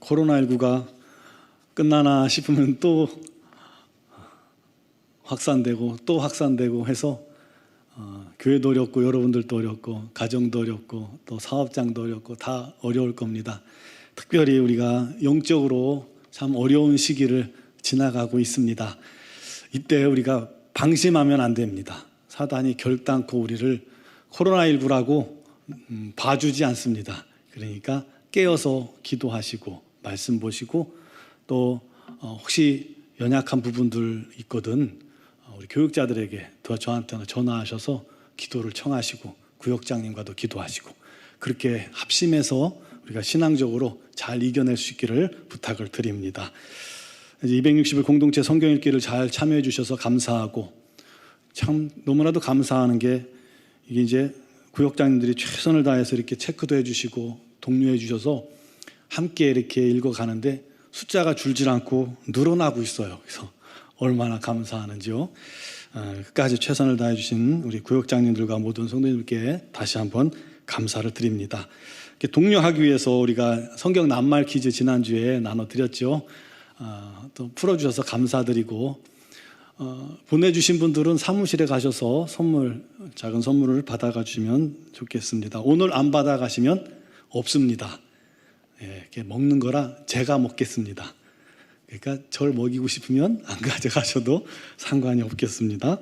코로나19가 끝나나 싶으면 또 확산되고 또 확산되고 해서 교회도 어렵고 여러분들도 어렵고 가정도 어렵고 또 사업장도 어렵고 다 어려울 겁니다. 특별히 우리가 영적으로 참 어려운 시기를 지나가고 있습니다. 이때 우리가 방심하면 안 됩니다. 사단이 결단코 우리를 코로나19라고 봐주지 않습니다. 그러니까 깨어서 기도하시고 말씀 보시고 또 혹시 연약한 부분들 있거든 우리 교육자들에게 저한테는 전화하셔서 기도를 청하시고 구역장님과도 기도하시고 그렇게 합심해서 우리가 신앙적으로 잘 이겨낼 수 있기를 부탁을 드립니다. 260일 공동체 성경 읽기를 잘 참여해 주셔서 감사하고 참 너무나도 감사하는 게 이게 이제 구역장님들이 최선을 다해서 이렇게 체크도 해주시고 독려해 주셔서 함께 이렇게 읽어가는데 숫자가 줄질 않고 늘어나고 있어요. 그래서 얼마나 감사하는지요. 끝까지 최선을 다해 주신 우리 구역장님들과 모든 성도님들께 다시 한번 감사를 드립니다. 독려하기 위해서 우리가 성경 낱말 퀴즈 지난주에 나눠드렸죠. 또 풀어주셔서 감사드리고 보내주신 분들은 사무실에 가셔서 작은 선물을 받아가 주시면 좋겠습니다. 오늘 안 받아가시면 없습니다. 이렇게 먹는 거라 제가 먹겠습니다. 그러니까 절 먹이고 싶으면 안 가져가셔도 상관이 없겠습니다.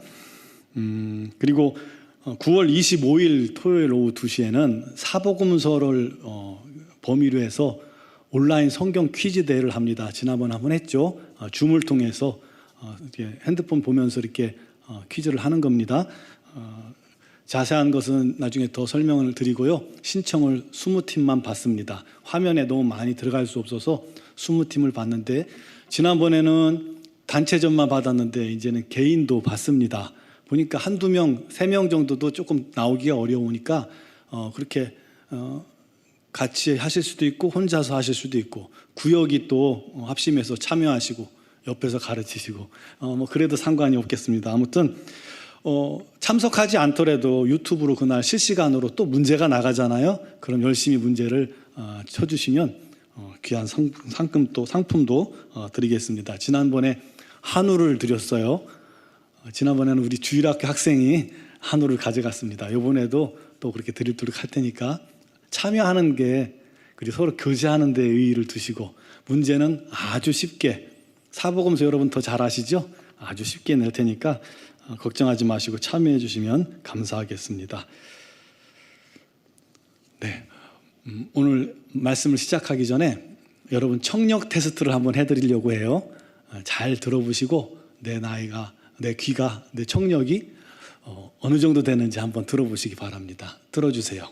그리고 9월 25일 토요일 오후 2시에는 사복음서를 범위로 해서 온라인 성경 퀴즈 대회를 합니다. 지난번에 한번 했죠. 줌을 통해서 이렇게 핸드폰 보면서 이렇게 퀴즈를 하는 겁니다. 자세한 것은 나중에 더 설명을 드리고요. 신청을 20팀만 받습니다. 화면에 너무 많이 들어갈 수 없어서 20팀을 받는데 지난번에는 단체전만 받았는데 이제는 개인도 받습니다. 보니까 한두 명, 3명 정도도 조금 나오기가 어려우니까 그렇게 같이 하실 수도 있고 혼자서 하실 수도 있고 구역이 또 합심해서 참여하시고 옆에서 가르치시고 뭐 그래도 상관이 없겠습니다. 아무튼 참석하지 않더라도 유튜브로 그날 실시간으로 또 문제가 나가잖아요. 그럼 열심히 문제를 쳐주시면 귀한 상품도 드리겠습니다. 지난번에 한우를 드렸어요. 지난번에는 우리 주일학교 학생이 한우를 가져갔습니다. 이번에도 또 그렇게 드리도록 할 테니까 참여하는 게 그리고 서로 교제하는 데 의의를 두시고 문제는 아주 쉽게 사복음서 여러분 더 잘 아시죠? 아주 쉽게 낼 테니까 걱정하지 마시고 참여해 주시면 감사하겠습니다. 네, 오늘 말씀을 시작하기 전에 여러분 청력 테스트를 한번 해드리려고 해요. 잘 들어보시고 내 나이가, 내 귀가, 내 청력이 어느 정도 되는지 한번 들어보시기 바랍니다. 들어주세요.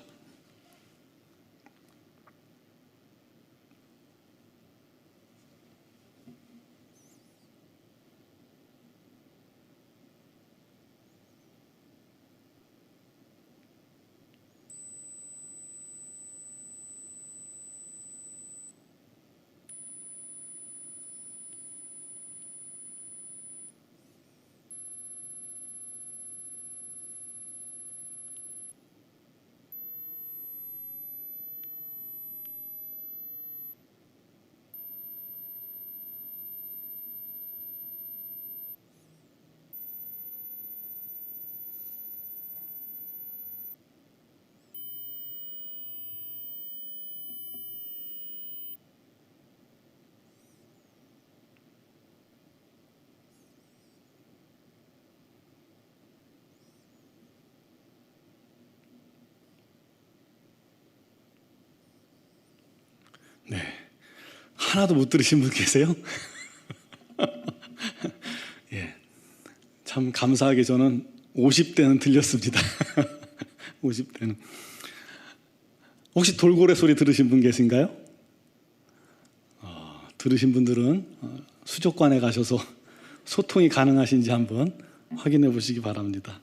네, 하나도 못 들으신 분 계세요? 예, 참 감사하게 저는 50대는 들렸습니다. 50대는. 혹시 돌고래 소리 들으신 분 계신가요? 들으신 분들은 수족관에 가셔서 소통이 가능하신지 한번 확인해 보시기 바랍니다.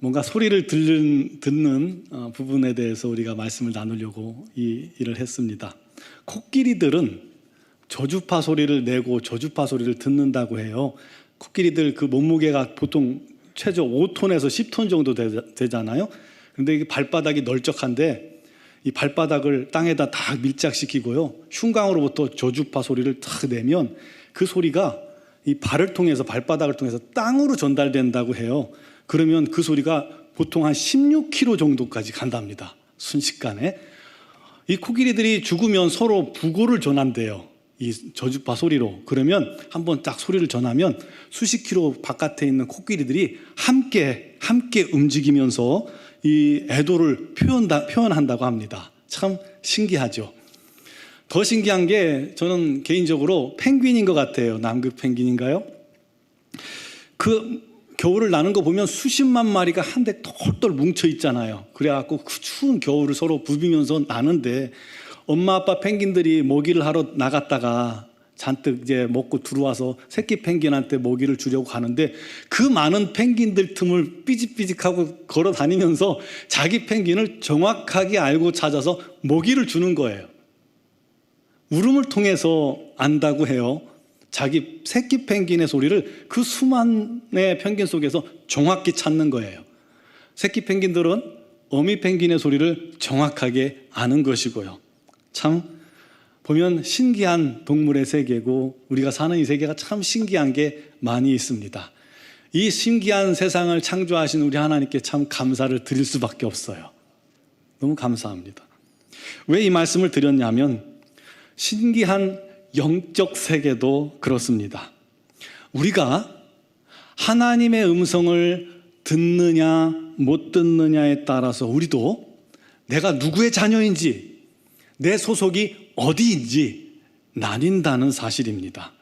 뭔가 소리를 듣는 부분에 대해서 우리가 말씀을 나누려고 이 일을 했습니다. 코끼리들은 저주파 소리를 내고 저주파 소리를 듣는다고 해요. 코끼리들 그 몸무게가 보통 최저 5톤에서 10톤 정도 되잖아요. 근데 이게 발바닥이 널쩍한데 이 발바닥을 땅에다 다 밀착시키고요. 흉강으로부터 저주파 소리를 탁 내면 그 소리가 이 발을 통해서, 발바닥을 통해서 땅으로 전달된다고 해요. 그러면 그 소리가 보통 한 16km 정도까지 간답니다. 순식간에. 이 코끼리들이 죽으면 서로 부고를 전한대요. 이 저주파 소리로. 그러면 한번 딱 소리를 전하면 수십 킬로 바깥에 있는 코끼리들이 함께 움직이면서 이 애도를 표현한다고 합니다. 참 신기하죠. 더 신기한 게 저는 개인적으로 펭귄인 것 같아요. 남극 펭귄인가요? 그 겨울을 나는 거 보면 수십만 마리가 한데 똘똘 뭉쳐 있잖아요. 그래갖고 그 추운 겨울을 서로 부비면서 나는데 엄마 아빠 펭귄들이 모기를 하러 나갔다가 잔뜩 이제 먹고 들어와서 새끼 펭귄한테 모기를 주려고 가는데 그 많은 펭귄들 틈을 삐직삐직하고 걸어 다니면서 자기 펭귄을 정확하게 알고 찾아서 모기를 주는 거예요. 울음을 통해서 안다고 해요. 자기 새끼 펭귄의 소리를 그 수만의 펭귄 속에서 정확히 찾는 거예요. 새끼 펭귄들은 어미 펭귄의 소리를 정확하게 아는 것이고요. 참 보면 신기한 동물의 세계고 우리가 사는 이 세계가 참 신기한 게 많이 있습니다. 이 신기한 세상을 창조하신 우리 하나님께 참 감사를 드릴 수밖에 없어요. 너무 감사합니다. 왜 이 말씀을 드렸냐면 신기한 영적 세계도 그렇습니다. 우리가 하나님의 음성을 듣느냐 못 듣느냐에 따라서 우리도 내가 누구의 자녀인지 내 소속이 어디인지 나뉜다는 사실입니다.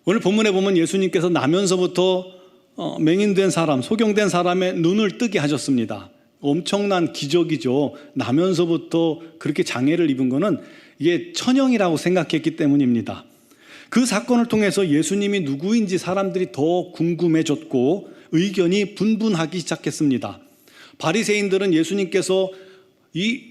오늘 본문에 보면 예수님께서 나면서부터 맹인된 사람, 소경된 사람의 눈을 뜨게 하셨습니다. 엄청난 기적이죠. 나면서부터 그렇게 장애를 입은 거는 이게 천형이라고 생각했기 때문입니다. 그 사건을 통해서 예수님이 누구인지 사람들이 더 궁금해졌고 의견이 분분하기 시작했습니다. 바리새인들은 예수님께서 이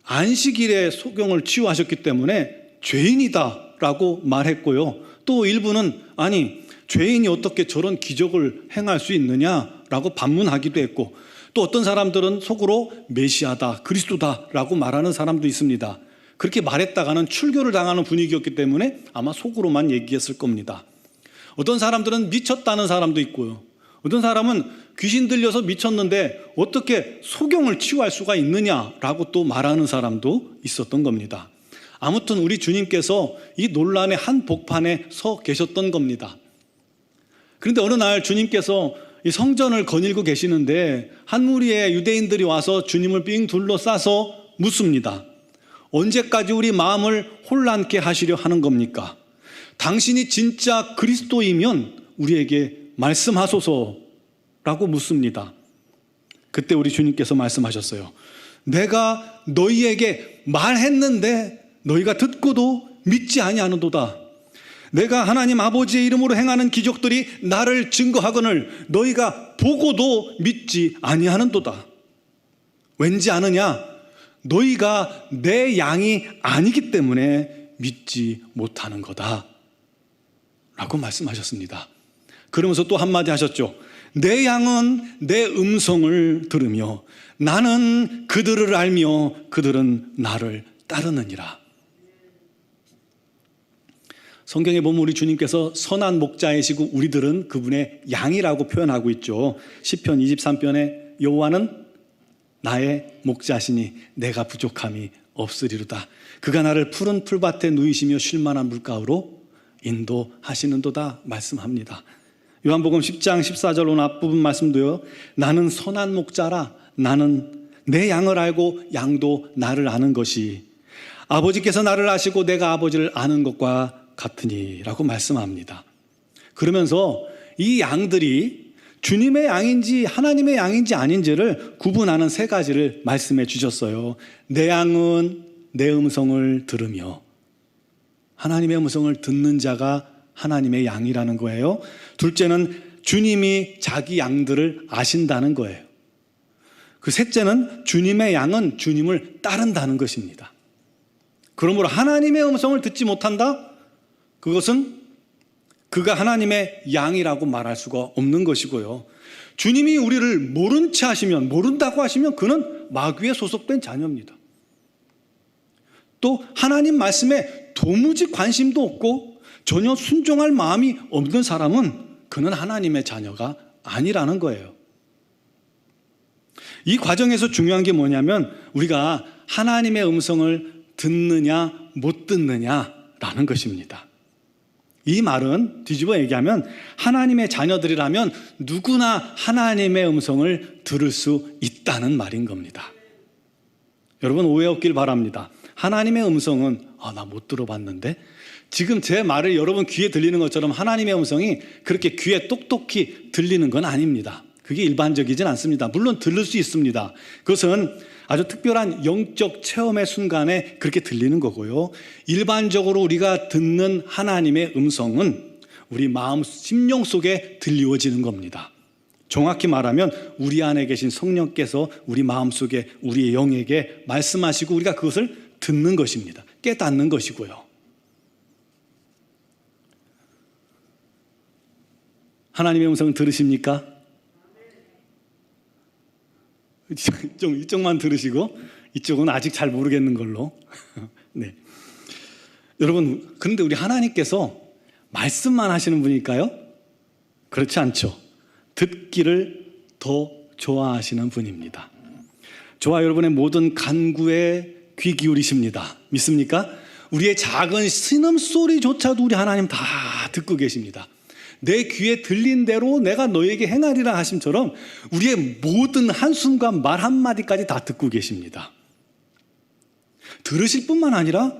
안식일에 소경을 치유하셨기 때문에 죄인이다라고 말했고요. 또 일부는 아니 죄인이 어떻게 저런 기적을 행할 수 있느냐라고 반문하기도 했고 또 어떤 사람들은 속으로 메시아다, 그리스도다라고 말하는 사람도 있습니다. 그렇게 말했다가는 출교를 당하는 분위기였기 때문에 아마 속으로만 얘기했을 겁니다. 어떤 사람들은 미쳤다는 사람도 있고요. 어떤 사람은 귀신 들려서 미쳤는데 어떻게 소경을 치유할 수가 있느냐라고 또 말하는 사람도 있었던 겁니다. 아무튼 우리 주님께서 이 논란의 한복판에 서 계셨던 겁니다. 그런데 어느 날 주님께서 이 성전을 거닐고 계시는데 한 무리의 유대인들이 와서 주님을 삥 둘러싸서 묻습니다. 언제까지 우리 마음을 혼란케 하시려 하는 겁니까? 당신이 진짜 그리스도이면 우리에게 말씀하소서라고 묻습니다. 그때 우리 주님께서 말씀하셨어요. 내가 너희에게 말했는데 너희가 듣고도 믿지 아니하는도다. 내가 하나님 아버지의 이름으로 행하는 기적들이 나를 증거하거늘 너희가 보고도 믿지 아니하는도다. 왠지 아느냐? 너희가 내 양이 아니기 때문에 믿지 못하는 거다 라고 말씀하셨습니다. 그러면서 또 한마디 하셨죠. 내 양은 내 음성을 들으며 나는 그들을 알며 그들은 나를 따르느니라. 성경에 보면 우리 주님께서 선한 목자이시고 우리들은 그분의 양이라고 표현하고 있죠. 시편 23편에 여호와는 나의 목자시니 내가 부족함이 없으리로다. 그가 나를 푸른 풀밭에 누이시며 쉴만한 물가로 인도하시는도다 말씀합니다. 요한복음 10장 14절 오늘 앞부분 말씀도요. 나는 선한 목자라. 나는 내 양을 알고 양도 나를 아는 것이 아버지께서 나를 아시고 내가 아버지를 아는 것과 같으니 라고 말씀합니다. 그러면서 이 양들이 주님의 양인지 하나님의 양인지 아닌지를 구분하는 세 가지를 말씀해 주셨어요. 내 양은 내 음성을 들으며 하나님의 음성을 듣는 자가 하나님의 양이라는 거예요. 둘째는 주님이 자기 양들을 아신다는 거예요. 그 셋째는 주님의 양은 주님을 따른다는 것입니다. 그러므로 하나님의 음성을 듣지 못한다? 그것은 그가 하나님의 양이라고 말할 수가 없는 것이고요. 주님이 우리를 모른 채 하시면, 모른다고 하시면 그는 마귀에 소속된 자녀입니다. 또 하나님 말씀에 도무지 관심도 없고 전혀 순종할 마음이 없는 사람은 그는 하나님의 자녀가 아니라는 거예요. 이 과정에서 중요한 게 뭐냐면 우리가 하나님의 음성을 듣느냐 못 듣느냐라는 것입니다. 이 말은 뒤집어 얘기하면 하나님의 자녀들이라면 누구나 하나님의 음성을 들을 수 있다는 말인 겁니다. 여러분 오해 없길 바랍니다. 하나님의 음성은 나 못 들어봤는데, 지금 제 말을 여러분 귀에 들리는 것처럼 하나님의 음성이 그렇게 귀에 똑똑히 들리는 건 아닙니다. 그게 일반적이진 않습니다. 물론 들을 수 있습니다. 그것은 아주 특별한 영적 체험의 순간에 그렇게 들리는 거고요. 일반적으로 우리가 듣는 하나님의 음성은 우리 마음, 심령 속에 들리워지는 겁니다. 정확히 말하면 우리 안에 계신 성령께서 우리 마음 속에 우리의 영에게 말씀하시고 우리가 그것을 듣는 것입니다. 깨닫는 것이고요. 하나님의 음성을 들으십니까? 이쪽만 들으시고 이쪽은 아직 잘 모르겠는 걸로. 네. 여러분, 그런데 우리 하나님께서 말씀만 하시는 분일까요? 그렇지 않죠. 듣기를 더 좋아하시는 분입니다. 저와 여러분의 모든 간구에 귀 기울이십니다. 믿습니까? 우리의 작은 신음소리조차도 우리 하나님 다 듣고 계십니다. 내 귀에 들린 대로 내가 너에게 행하리라 하심처럼 우리의 모든 한숨과 말 한마디까지 다 듣고 계십니다. 들으실 뿐만 아니라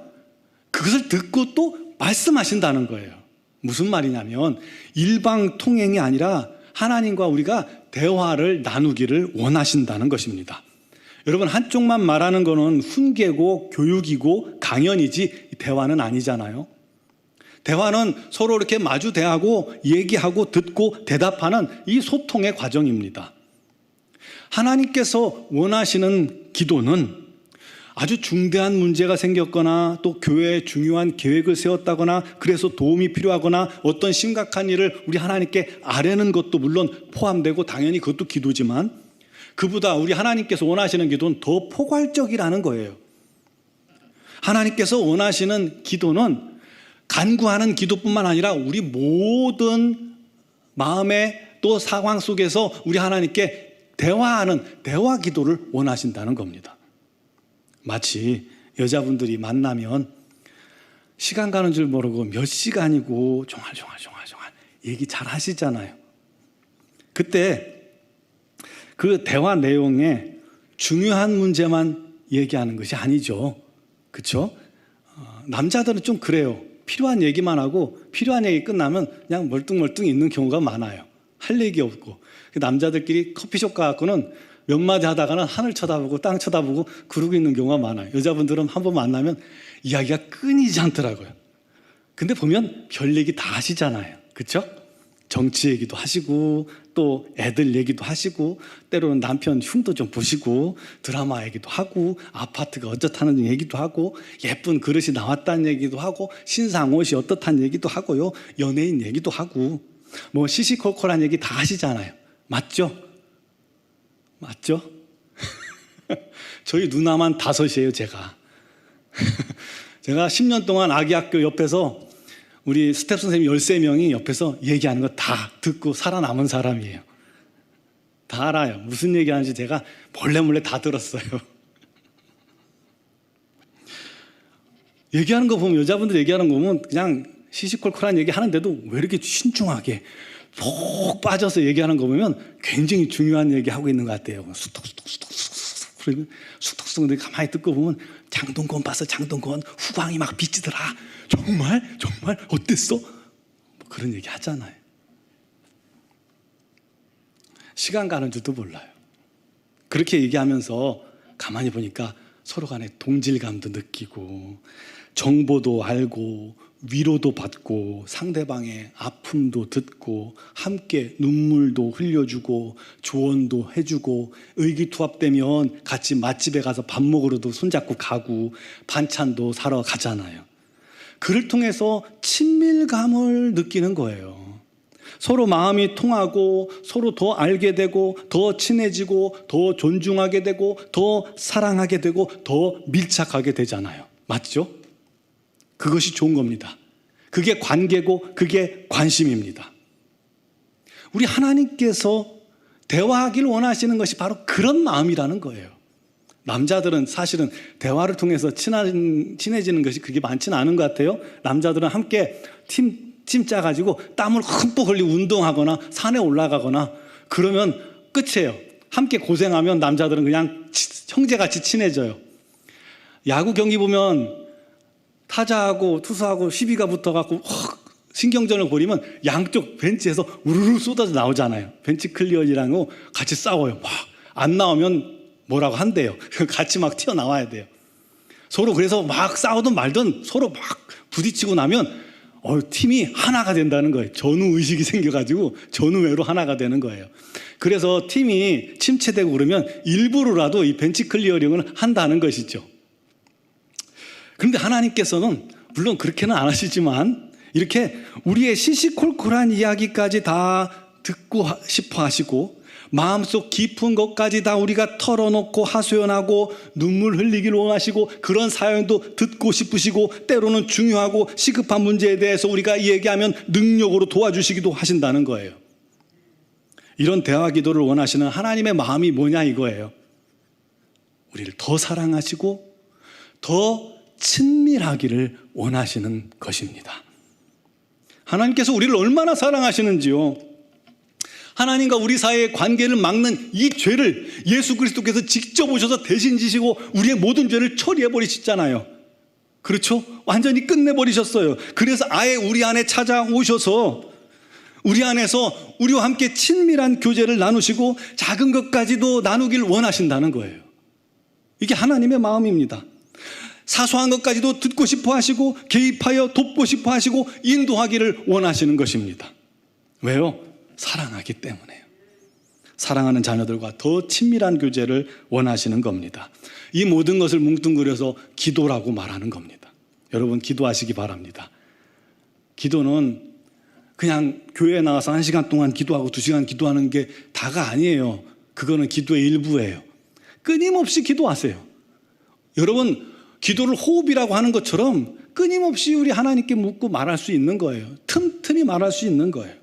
그것을 듣고 또 말씀하신다는 거예요. 무슨 말이냐면 일방통행이 아니라 하나님과 우리가 대화를 나누기를 원하신다는 것입니다. 여러분, 한쪽만 말하는 거는 훈계고 교육이고 강연이지 대화는 아니잖아요. 대화는 서로 이렇게 마주 대하고 얘기하고 듣고 대답하는 이 소통의 과정입니다. 하나님께서 원하시는 기도는 아주 중대한 문제가 생겼거나 또 교회에 중요한 계획을 세웠다거나 그래서 도움이 필요하거나 어떤 심각한 일을 우리 하나님께 아뢰는 것도 물론 포함되고 당연히 그것도 기도지만 그보다 우리 하나님께서 원하시는 기도는 더 포괄적이라는 거예요. 하나님께서 원하시는 기도는 간구하는 기도뿐만 아니라 우리 모든 마음의 또 상황 속에서 우리 하나님께 대화하는 대화 기도를 원하신다는 겁니다. 마치 여자분들이 만나면 시간 가는 줄 모르고 몇 시간이고 종알종알 얘기 잘 하시잖아요. 그때 그 대화 내용에 중요한 문제만 얘기하는 것이 아니죠. 그렇죠? 남자들은 좀 그래요. 필요한 얘기만 하고 필요한 얘기 끝나면 그냥 멀뚱멀뚱 있는 경우가 많아요. 할 얘기 없고. 남자들끼리 커피숍 가갖고는 몇 마디 하다가는 하늘 쳐다보고 땅 쳐다보고 그러고 있는 경우가 많아요. 여자분들은 한 번 만나면 이야기가 끊이지 않더라고요. 근데 보면 별 얘기 다 하시잖아요. 그렇죠? 정치 얘기도 하시고 또 애들 얘기도 하시고 때로는 남편 흉도 좀 보시고 드라마 얘기도 하고 아파트가 어떻다는 얘기도 하고 예쁜 그릇이 나왔다는 얘기도 하고 신상 옷이 어떻다는 얘기도 하고요. 연예인 얘기도 하고 뭐 시시콜콜한 얘기 다 하시잖아요. 맞죠? 맞죠? 저희 누나만 5이에요, 제가. 제가 10년 동안 아기학교 옆에서 우리 스텝 선생님 13명이 옆에서 얘기하는 거 다 듣고 살아남은 사람이에요. 다 알아요. 무슨 얘기하는지 제가 몰래 다 들었어요. 얘기하는 거 보면, 여자분들 얘기하는 거 보면 그냥 시시콜콜한 얘기 하는데도 왜 이렇게 신중하게 푹 빠져서 얘기하는 거 보면 굉장히 중요한 얘기 하고 있는 것 같아요. 수덕수덕 그리고 수덕수덕 가만히 듣고 보면 장동건 봤어, 장동건 후광이 막 비치더라. 정말 어땠어? 뭐 그런 얘기 하잖아요. 시간 가는 줄도 몰라요. 그렇게 얘기하면서 가만히 보니까 서로 간에 동질감도 느끼고 정보도 알고 위로도 받고 상대방의 아픔도 듣고 함께 눈물도 흘려주고 조언도 해주고 의기투합되면 같이 맛집에 가서 밥 먹으러도 손잡고 가고 반찬도 사러 가잖아요. 그를 통해서 친밀감을 느끼는 거예요. 서로 마음이 통하고 서로 더 알게 되고 더 친해지고 더 존중하게 되고 더 사랑하게 되고 더 밀착하게 되잖아요. 맞죠? 그것이 좋은 겁니다. 그게 관계고 그게 관심입니다. 우리 하나님께서 대화하기를 원하시는 것이 바로 그런 마음이라는 거예요. 남자들은 사실은 대화를 통해서 친해지는 것이 그게 많지는 않은 것 같아요. 남자들은 함께 팀 짜가지고 땀을 흠뻑 흘리고 운동하거나 산에 올라가거나 그러면 끝이에요. 함께 고생하면 남자들은 그냥 형제같이 친해져요. 야구 경기 보면 타자하고 투수하고 시비가 붙어갖고 신경전을 벌이면 양쪽 벤치에서 우르르 쏟아져 나오잖아요. 벤치 클리어리랑 같이 싸워요. 막 안 나오면 뭐라고 한대요. 같이 막 튀어나와야 돼요. 서로 그래서 막 싸우든 말든 서로 막 부딪히고 나면 팀이 하나가 된다는 거예요. 전우의식이 생겨가지고 전우회로 하나가 되는 거예요. 그래서 팀이 침체되고 그러면 일부러라도 이 벤치 클리어링을 한다는 것이죠. 그런데 하나님께서는 물론 그렇게는 안 하시지만 이렇게 우리의 시시콜콜한 이야기까지 다 듣고 싶어 하시고 마음속 깊은 것까지 다 우리가 털어놓고 하소연하고 눈물 흘리기를 원하시고 그런 사연도 듣고 싶으시고 때로는 중요하고 시급한 문제에 대해서 우리가 얘기하면 능력으로 도와주시기도 하신다는 거예요. 이런 대화 기도를 원하시는 하나님의 마음이 뭐냐 이거예요. 우리를 더 사랑하시고 더 친밀하기를 원하시는 것입니다. 하나님께서 우리를 얼마나 사랑하시는지요. 하나님과 우리 사이의 관계를 막는 이 죄를 예수 그리스도께서 직접 오셔서 대신 지시고 우리의 모든 죄를 처리해 버리셨잖아요. 그렇죠? 완전히 끝내버리셨어요. 그래서 아예 우리 안에 찾아오셔서 우리 안에서 우리와 함께 친밀한 교제를 나누시고 작은 것까지도 나누길 원하신다는 거예요. 이게 하나님의 마음입니다. 사소한 것까지도 듣고 싶어 하시고 개입하여 돕고 싶어 하시고 인도하기를 원하시는 것입니다. 왜요? 사랑하기 때문에요. 사랑하는 자녀들과 더 친밀한 교제를 원하시는 겁니다. 이 모든 것을 뭉뚱그려서 기도라고 말하는 겁니다. 여러분 기도하시기 바랍니다. 기도는 그냥 교회에 나가서 1시간 동안 기도하고 2시간 기도하는 게 다가 아니에요. 그거는 기도의 일부예요. 끊임없이 기도하세요. 여러분 기도를 호흡이라고 하는 것처럼 끊임없이 우리 하나님께 묻고 말할 수 있는 거예요. 틈틈이 말할 수 있는 거예요.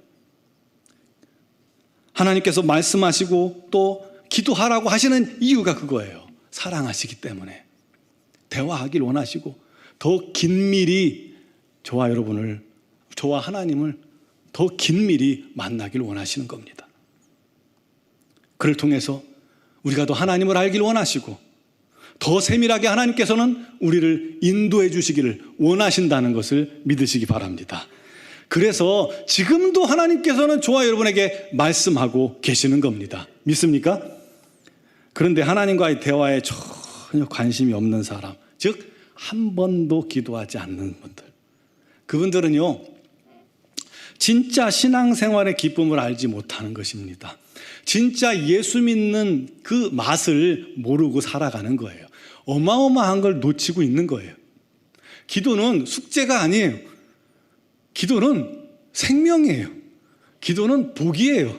하나님께서 말씀하시고 또 기도하라고 하시는 이유가 그거예요. 사랑하시기 때문에. 대화하길 원하시고 더 긴밀히 저와 여러분을, 저와 하나님을 더 긴밀히 만나길 원하시는 겁니다. 그를 통해서 우리가 더 하나님을 알길 원하시고 더 세밀하게 하나님께서는 우리를 인도해 주시기를 원하신다는 것을 믿으시기 바랍니다. 그래서 지금도 하나님께서는 저와 여러분에게 말씀하고 계시는 겁니다. 믿습니까? 그런데 하나님과의 대화에 전혀 관심이 없는 사람, 즉 한 번도 기도하지 않는 분들, 그분들은요 진짜 신앙생활의 기쁨을 알지 못하는 것입니다. 진짜 예수 믿는 그 맛을 모르고 살아가는 거예요. 어마어마한 걸 놓치고 있는 거예요. 기도는 숙제가 아니에요. 기도는 생명이에요. 기도는 복이에요.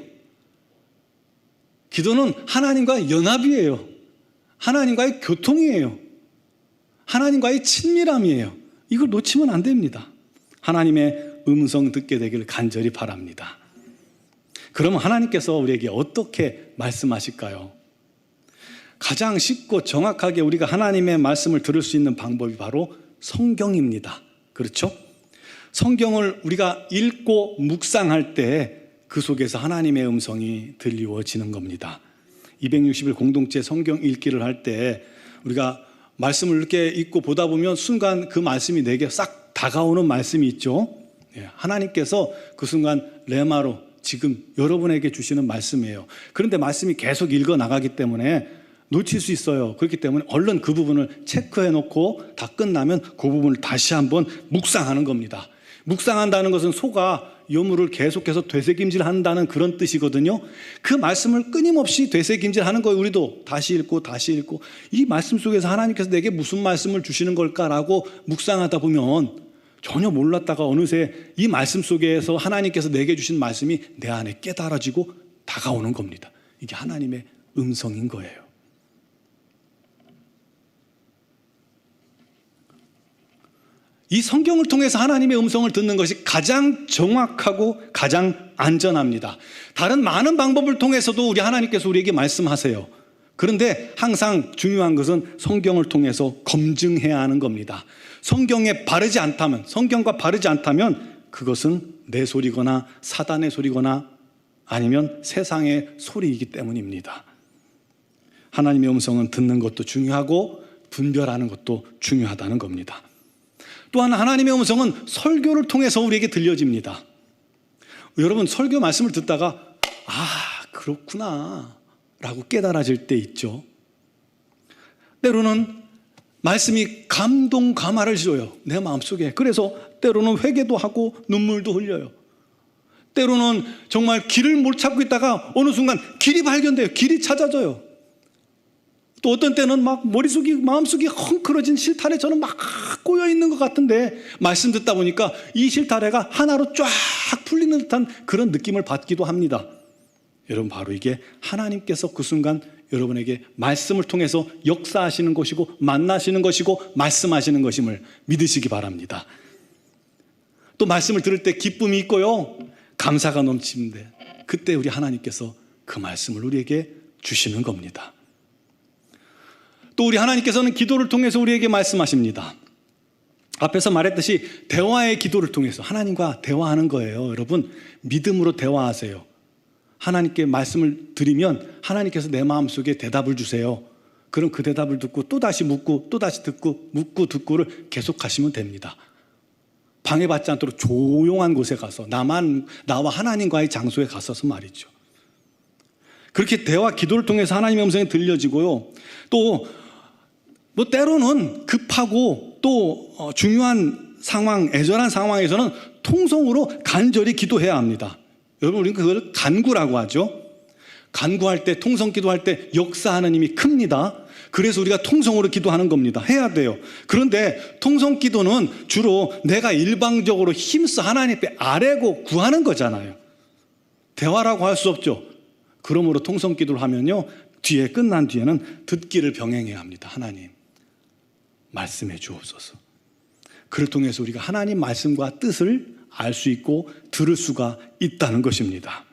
기도는 하나님과의 연합이에요. 하나님과의 교통이에요. 하나님과의 친밀함이에요. 이걸 놓치면 안 됩니다. 하나님의 음성 듣게 되기를 간절히 바랍니다. 그러면 하나님께서 우리에게 어떻게 말씀하실까요? 가장 쉽고 정확하게 우리가 하나님의 말씀을 들을 수 있는 방법이 바로 성경입니다. 그렇죠? 성경을 우리가 읽고 묵상할 때 그 속에서 하나님의 음성이 들리워지는 겁니다. 260일 공동체 성경 읽기를 할 때 우리가 말씀을 이렇게 읽고 보다 보면 순간 그 말씀이 내게 싹 다가오는 말씀이 있죠. 하나님께서 그 순간 레마로 지금 여러분에게 주시는 말씀이에요. 그런데 말씀이 계속 읽어 나가기 때문에 놓칠 수 있어요. 그렇기 때문에 얼른 그 부분을 체크해 놓고 다 끝나면 그 부분을 다시 한번 묵상하는 겁니다. 묵상한다는 것은 소가 여물을 계속해서 되새김질한다는 그런 뜻이거든요. 그 말씀을 끊임없이 되새김질하는 거예요. 우리도 다시 읽고 다시 읽고 이 말씀 속에서 하나님께서 내게 무슨 말씀을 주시는 걸까라고 묵상하다 보면 전혀 몰랐다가 어느새 이 말씀 속에서 하나님께서 내게 주신 말씀이 내 안에 깨달아지고 다가오는 겁니다. 이게 하나님의 음성인 거예요. 이 성경을 통해서 하나님의 음성을 듣는 것이 가장 정확하고 가장 안전합니다. 다른 많은 방법을 통해서도 우리 하나님께서 우리에게 말씀하세요. 그런데 항상 중요한 것은 성경을 통해서 검증해야 하는 겁니다. 성경과 바르지 않다면 그것은 내 소리거나 사단의 소리거나 아니면 세상의 소리이기 때문입니다. 하나님의 음성은 듣는 것도 중요하고 분별하는 것도 중요하다는 겁니다. 또한 하나님의 음성은 설교를 통해서 우리에게 들려집니다. 여러분, 설교 말씀을 듣다가 그렇구나 라고 깨달아질 때 있죠. 때로는 말씀이 감동 감화를 줘요, 내 마음속에. 그래서 때로는 회개도 하고 눈물도 흘려요. 때로는 정말 길을 못 찾고 있다가 어느 순간 길이 발견돼요. 길이 찾아져요. 또 어떤 때는 막 마음속이 헝클어진 실타래처럼 막 꼬여있는 것 같은데 말씀 듣다 보니까 이 실타래가 하나로 쫙 풀리는 듯한 그런 느낌을 받기도 합니다. 여러분, 바로 이게 하나님께서 그 순간 여러분에게 말씀을 통해서 역사하시는 것이고 만나시는 것이고 말씀하시는 것임을 믿으시기 바랍니다. 또 말씀을 들을 때 기쁨이 있고요, 감사가 넘치는데 그때 우리 하나님께서 그 말씀을 우리에게 주시는 겁니다. 또 우리 하나님께서는 기도를 통해서 우리에게 말씀하십니다. 앞에서 말했듯이 대화의 기도를 통해서 하나님과 대화하는 거예요. 여러분, 믿음으로 대화하세요. 하나님께 말씀을 드리면 하나님께서 내 마음속에 대답을 주세요. 그럼 그 대답을 듣고 또다시 묻고 또다시 듣고 묻고 듣고를 계속하시면 됩니다. 방해받지 않도록 조용한 곳에 가서 나와 하나님과의 장소에 갔어서 말이죠. 그렇게 대화 기도를 통해서 하나님의 음성이 들려지고요. 또 때로는 급하고 또 중요한 상황, 애절한 상황에서는 통성으로 간절히 기도해야 합니다. 여러분, 우리는 그걸 간구라고 하죠. 간구할 때, 통성 기도할 때 역사하는 힘이 큽니다. 그래서 우리가 통성으로 기도하는 겁니다. 해야 돼요. 그런데 통성 기도는 주로 내가 일방적으로 힘써 하나님 앞에 아뢰고 구하는 거잖아요. 대화라고 할 수 없죠. 그러므로 통성 기도를 하면요, 끝난 뒤에는 듣기를 병행해야 합니다. 하나님, 말씀해 주옵소서. 그를 통해서 우리가 하나님 말씀과 뜻을 알 수 있고 들을 수가 있다는 것입니다.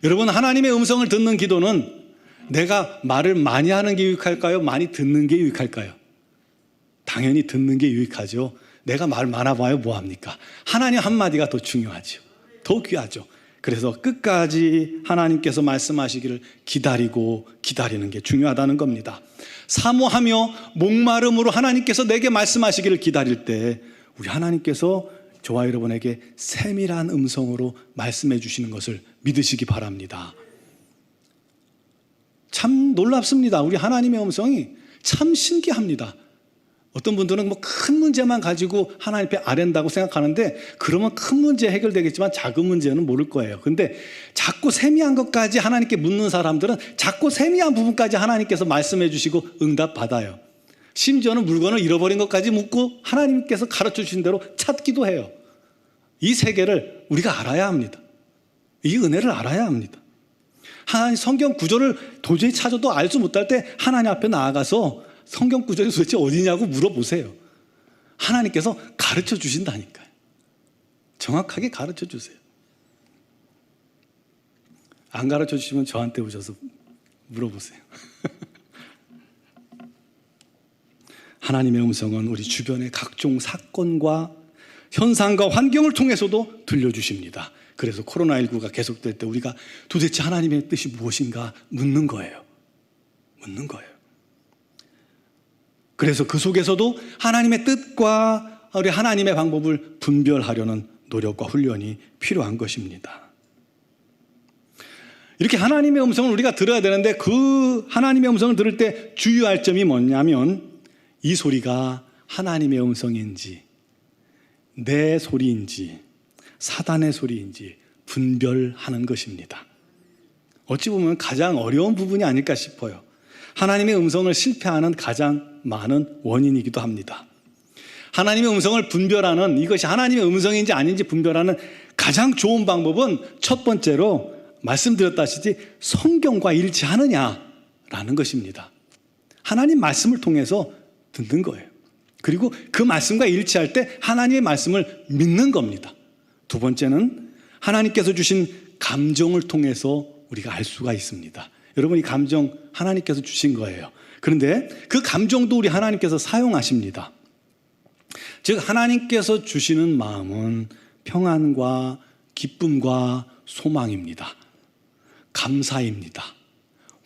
여러분, 하나님의 음성을 듣는 기도는 내가 말을 많이 하는 게 유익할까요? 많이 듣는 게 유익할까요? 당연히 듣는 게 유익하죠. 내가 말 많아봐야 뭐합니까? 하나님 한마디가 더 중요하죠. 더 귀하죠. 그래서 끝까지 하나님께서 말씀하시기를 기다리는 게 중요하다는 겁니다. 사모하며 목마름으로 하나님께서 내게 말씀하시기를 기다릴 때 우리 하나님께서 저와 여러분에게 세밀한 음성으로 말씀해 주시는 것을 믿으시기 바랍니다. 참 놀랍습니다. 우리 하나님의 음성이 참 신기합니다. 어떤 분들은 큰 문제만 가지고 하나님 앞에 아랜다고 생각하는데, 그러면 큰 문제 해결되겠지만 작은 문제는 모를 거예요. 근데 자꾸 세미한 것까지 하나님께 묻는 사람들은 자꾸 세미한 부분까지 하나님께서 말씀해 주시고 응답 받아요. 심지어는 물건을 잃어버린 것까지 묻고 하나님께서 가르쳐 주신 대로 찾기도 해요. 이 세계를 우리가 알아야 합니다. 이 은혜를 알아야 합니다. 하나님 성경 구절을 도저히 찾아도 알지 못할 때 하나님 앞에 나아가서 성경 구절이 도대체 어디냐고 물어보세요. 하나님께서 가르쳐 주신다니까요. 정확하게 가르쳐 주세요. 안 가르쳐 주시면 저한테 오셔서 물어보세요. 하나님의 음성은 우리 주변의 각종 사건과 현상과 환경을 통해서도 들려주십니다. 그래서 코로나19가 계속될 때 우리가 도대체 하나님의 뜻이 무엇인가 묻는 거예요. 그래서 그 속에서도 하나님의 뜻과 우리 하나님의 방법을 분별하려는 노력과 훈련이 필요한 것입니다. 이렇게 하나님의 음성을 우리가 들어야 되는데, 그 하나님의 음성을 들을 때 주의할 점이 뭐냐면, 이 소리가 하나님의 음성인지 내 소리인지 사단의 소리인지 분별하는 것입니다. 어찌 보면 가장 어려운 부분이 아닐까 싶어요. 하나님의 음성을 실패하는 가장 많은 원인이기도 합니다. 하나님의 음성을 분별하는, 이것이 하나님의 음성인지 아닌지 분별하는 가장 좋은 방법은 첫 번째로 말씀드렸다시피 성경과 일치하느냐라는 것입니다. 하나님 말씀을 통해서 듣는 거예요. 그리고 그 말씀과 일치할 때 하나님의 말씀을 믿는 겁니다. 두 번째는 하나님께서 주신 감정을 통해서 우리가 알 수가 있습니다. 여러분, 이 감정 하나님께서 주신 거예요. 그런데 그 감정도 우리 하나님께서 사용하십니다. 즉 하나님께서 주시는 마음은 평안과 기쁨과 소망입니다. 감사입니다.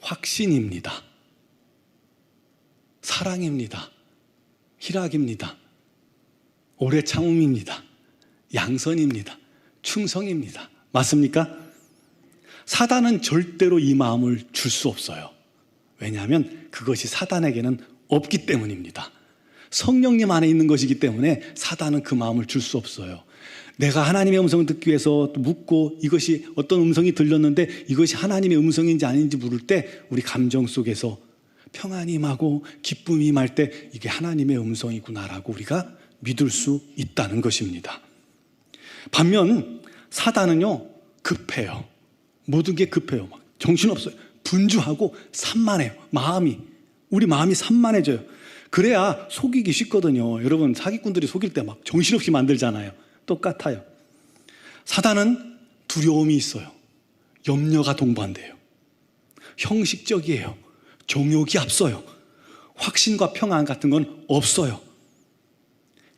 확신입니다. 사랑입니다. 희락입니다. 오래 참음입니다. 양선입니다. 충성입니다. 맞습니까? 사단은 절대로 이 마음을 줄 수 없어요. 왜냐하면 그것이 사단에게는 없기 때문입니다. 성령님 안에 있는 것이기 때문에 사단은 그 마음을 줄 수 없어요. 내가 하나님의 음성을 듣기 위해서 묻고 이것이 어떤 음성이 들렸는데 이것이 하나님의 음성인지 아닌지 물을 때 우리 감정 속에서 평안이 임하고 기쁨이 임할 때 이게 하나님의 음성이구나라고 우리가 믿을 수 있다는 것입니다. 반면 사단은요, 급해요. 모든 게 급해요. 막 정신없어요. 분주하고 산만해요. 우리 마음이 산만해져요. 그래야 속이기 쉽거든요. 여러분, 사기꾼들이 속일 때 막 정신없이 만들잖아요. 똑같아요. 사단은 두려움이 있어요. 염려가 동반돼요. 형식적이에요. 정욕이 앞서요. 확신과 평안 같은 건 없어요.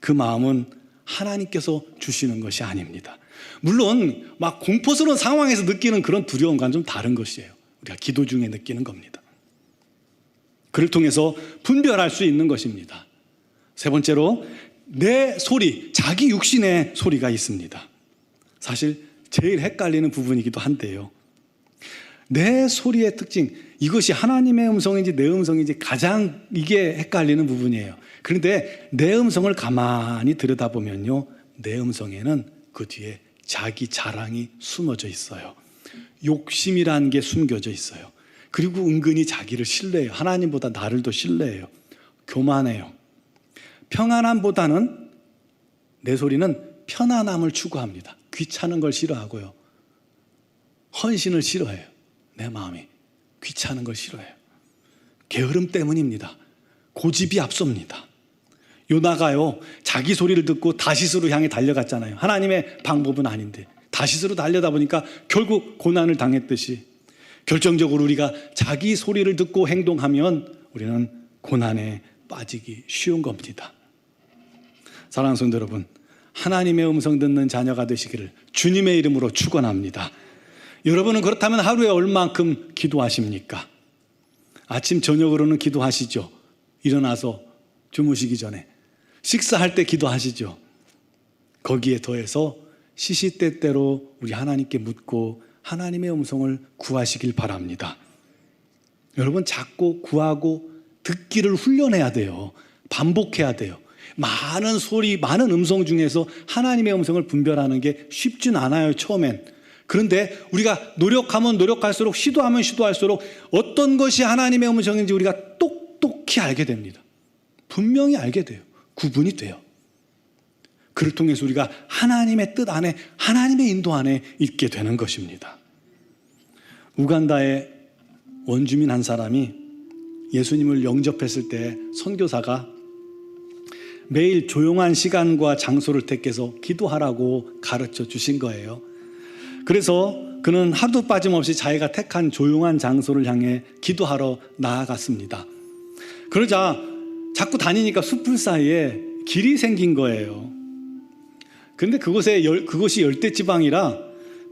그 마음은 하나님께서 주시는 것이 아닙니다. 물론 막 공포스러운 상황에서 느끼는 그런 두려움과는 좀 다른 것이에요. 우리가 기도 중에 느끼는 겁니다. 그를 통해서 분별할 수 있는 것입니다. 세 번째로 내 소리, 자기 육신의 소리가 있습니다. 사실 제일 헷갈리는 부분이기도 한데요. 내 소리의 특징, 이것이 하나님의 음성인지 내 음성인지 가장 이게 헷갈리는 부분이에요. 그런데 내 음성을 가만히 들여다보면요, 내 음성에는 그 뒤에 자기 자랑이 숨어져 있어요. 욕심이라는 게 숨겨져 있어요. 그리고 은근히 자기를 신뢰해요. 하나님보다 나를 더 신뢰해요. 교만해요. 평안함보다는 내 소리는 편안함을 추구합니다. 귀찮은 걸 싫어하고요. 헌신을 싫어해요. 내 마음이 귀찮은 걸 싫어해요. 게으름 때문입니다. 고집이 앞섭니다. 요나가요, 자기 소리를 듣고 다시스로 향해 달려갔잖아요. 하나님의 방법은 아닌데 다시스로 달려다 보니까 결국 고난을 당했듯이 결정적으로 우리가 자기 소리를 듣고 행동하면 우리는 고난에 빠지기 쉬운 겁니다. 사랑하는 성도 여러분, 하나님의 음성 듣는 자녀가 되시기를 주님의 이름으로 축원합니다. 여러분은 그렇다면 하루에 얼만큼 기도하십니까? 아침 저녁으로는 기도하시죠. 일어나서 주무시기 전에 식사할 때 기도하시죠. 거기에 더해서 시시때때로 우리 하나님께 묻고 하나님의 음성을 구하시길 바랍니다. 여러분, 자꾸 구하고 듣기를 훈련해야 돼요. 반복해야 돼요. 많은 소리, 많은 음성 중에서 하나님의 음성을 분별하는 게 쉽진 않아요, 처음엔. 그런데 우리가 노력하면 노력할수록, 시도하면 시도할수록 어떤 것이 하나님의 음성인지 우리가 똑똑히 알게 됩니다. 분명히 알게 돼요. 구분이 돼요. 그를 통해서 우리가 하나님의 뜻 안에, 하나님의 인도 안에 있게 되는 것입니다. 우간다의 원주민 한 사람이 예수님을 영접했을 때 선교사가 매일 조용한 시간과 장소를 택해서 기도하라고 가르쳐 주신 거예요. 그래서 그는 하루도 빠짐없이 자기가 택한 조용한 장소를 향해 기도하러 나아갔습니다. 그러자 자꾸 다니니까 숲풀 사이에 길이 생긴 거예요. 그런데 그것이 열대지방이라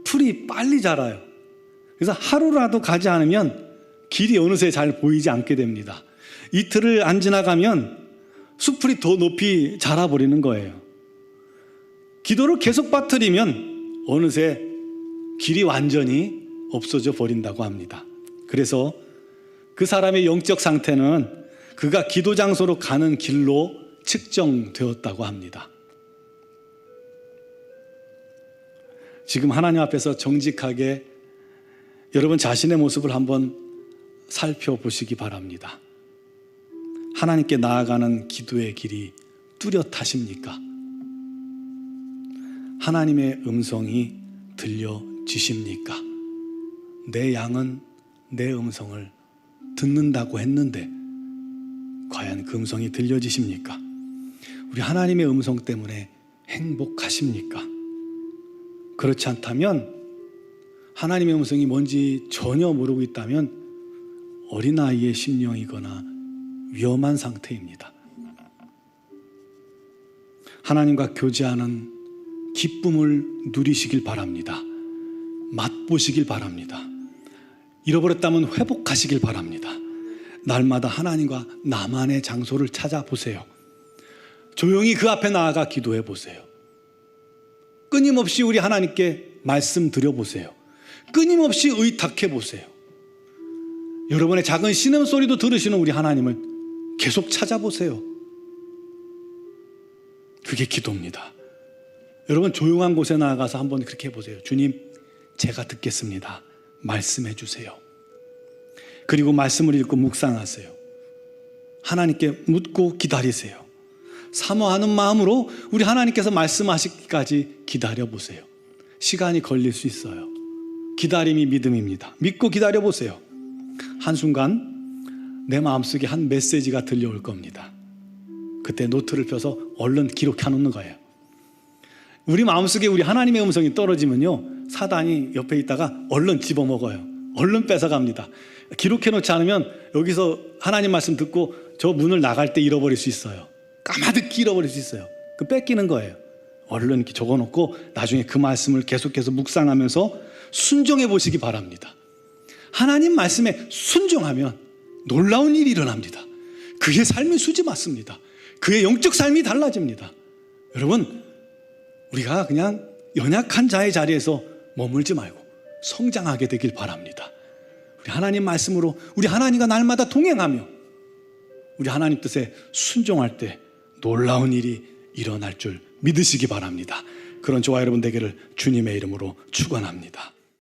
풀이 빨리 자라요. 그래서 하루라도 가지 않으면 길이 어느새 잘 보이지 않게 됩니다. 이틀을 안 지나가면 숲풀이 더 높이 자라버리는 거예요. 기도를 계속 빠뜨리면 어느새 길이 완전히 없어져 버린다고 합니다. 그래서 그 사람의 영적 상태는 그가 기도 장소로 가는 길로 측정되었다고 합니다. 지금 하나님 앞에서 정직하게 여러분 자신의 모습을 한번 살펴보시기 바랍니다. 하나님께 나아가는 기도의 길이 뚜렷하십니까? 하나님의 음성이 들려지십니까? 내 양은 내 음성을 듣는다고 했는데 과연 그 음성이 들려지십니까? 우리 하나님의 음성 때문에 행복하십니까? 그렇지 않다면, 하나님의 음성이 뭔지 전혀 모르고 있다면 어린아이의 심령이거나 위험한 상태입니다. 하나님과 교제하는 기쁨을 누리시길 바랍니다. 맛보시길 바랍니다. 잃어버렸다면 회복하시길 바랍니다. 날마다 하나님과 나만의 장소를 찾아보세요. 조용히 그 앞에 나아가 기도해 보세요. 끊임없이 우리 하나님께 말씀드려 보세요. 끊임없이 의탁해 보세요. 여러분의 작은 신음소리도 들으시는 우리 하나님을 계속 찾아보세요. 그게 기도입니다. 여러분, 조용한 곳에 나아가서 한번 그렇게 해보세요. 주님, 제가 듣겠습니다. 말씀해 주세요. 그리고 말씀을 읽고 묵상하세요. 하나님께 묻고 기다리세요. 사모하는 마음으로 우리 하나님께서 말씀하시기까지 기다려보세요. 시간이 걸릴 수 있어요. 기다림이 믿음입니다. 믿고 기다려보세요. 한순간 내 마음속에 한 메시지가 들려올 겁니다. 그때 노트를 펴서 얼른 기록해 놓는 거예요. 우리 마음속에 우리 하나님의 음성이 떨어지면요, 사단이 옆에 있다가 얼른 집어먹어요. 얼른 뺏어갑니다. 기록해 놓지 않으면 여기서 하나님 말씀 듣고 저 문을 나갈 때 잃어버릴 수 있어요. 까마득히 잃어버릴 수 있어요. 그 뺏기는 거예요. 얼른 이렇게 적어놓고 나중에 그 말씀을 계속해서 묵상하면서 순종해 보시기 바랍니다. 하나님 말씀에 순종하면 놀라운 일이 일어납니다. 그의 삶이 수지 맞습니다. 그의 영적 삶이 달라집니다. 여러분, 우리가 그냥 연약한 자의 자리에서 머물지 말고 성장하게 되길 바랍니다. 우리 하나님 말씀으로 우리 하나님과 날마다 동행하며 우리 하나님 뜻에 순종할 때 놀라운 일이 일어날 줄 믿으시기 바랍니다. 그런 저와 여러분 되기를 주님의 이름으로 축원합니다.